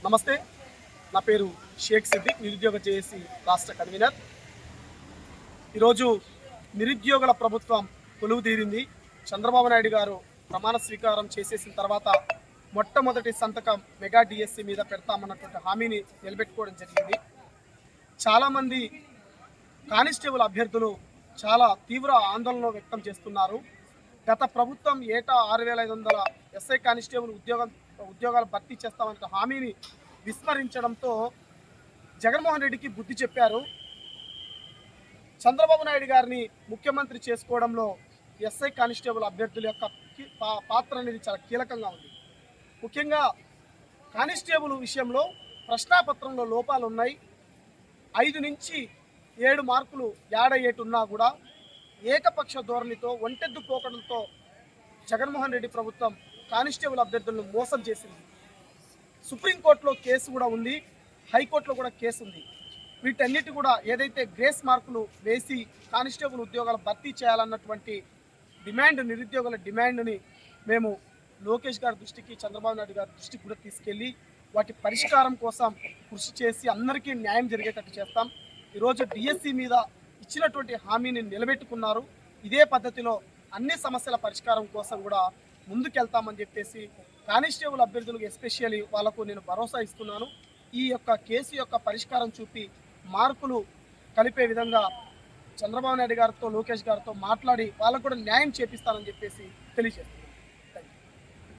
నమస్తే, నా పేరు షేక్ సిద్దిక్, నిరుద్యోగ జేఏసీ రాష్ట్ర కన్వీనర్. ఈరోజు నిరుద్యోగుల ప్రభుత్వం కొలువు తీరింది. చంద్రబాబు నాయుడు గారు ప్రమాణ స్వీకారం చేసేసిన తర్వాత మొట్టమొదటి సంతకం మెగా డిఎస్సి మీద పెడతామన్నటువంటి హామీని నిలబెట్టుకోవడం జరిగింది. చాలామంది కానిస్టేబుల్ అభ్యర్థులు చాలా తీవ్ర ఆందోళన వ్యక్తం చేస్తున్నారు. గత ప్రభుత్వం ఏటా 6,500 ఎస్ఐ కానిస్టేబుల్ ఉద్యోగాలు భర్తీ చేస్తామన్న హామీని విస్మరించడంతో జగన్మోహన్ రెడ్డికి బుద్ధి చెప్పారు. చంద్రబాబు నాయుడు గారిని ముఖ్యమంత్రి చేసుకోవడంలో ఎస్ఐ కానిస్టేబుల్ అభ్యర్థుల యొక్క పాత్ర అనేది చాలా కీలకంగా ఉంది. ముఖ్యంగా కానిస్టేబుల్ విషయంలో ప్రశ్నాపత్రంలో లోపాలు ఉన్నాయి. 5 నుంచి 7 మార్కులు యాడ్ అయ్యేటున్నా కూడా ఏకపక్ష ధోరణితో ఒంటెద్దు పోకడంతో జగన్మోహన్ రెడ్డి ప్రభుత్వం కానిస్టేబుల్ అభ్యర్థులను మోసం చేసింది. సుప్రీంకోర్టులో కేసు కూడా ఉంది, హైకోర్టులో కూడా కేసు ఉంది. వీటన్నిటి కూడా ఏదైతే గ్రేస్ మార్కులు వేసి కానిస్టేబుల్ ఉద్యోగాలు భర్తీ చేయాలన్నటువంటి నిరుద్యోగుల డిమాండ్ని మేము లోకేష్ గారి దృష్టికి, చంద్రబాబు నాయుడు గారి దృష్టికి కూడా తీసుకెళ్ళి వాటి పరిష్కారం కోసం కృషి చేసి అందరికీ న్యాయం జరిగేటట్టు చేస్తాం. ఈరోజు డిఎస్సి మీద ఇచ్చినటువంటి హామీని నిలబెట్టుకున్నారు. ఇదే పద్ధతిలో అన్ని సమస్యల పరిష్కారం కోసం కూడా ముందుకెళ్తామని చెప్పేసి కానిస్టేబుల్ అభ్యర్థులకు ఎస్పెషల్లీ వాళ్ళకు నేను భరోసా ఇస్తున్నాను. ఈ యొక్క కేసు యొక్క పరిష్కారం చూపి మార్కులు కలిపే విధంగా చంద్రబాబు నాయుడు గారితో, లోకేష్ గారితో మాట్లాడి వాళ్ళకు కూడా న్యాయం చేపిస్తానని చెప్పేసి తెలియజేస్తాను.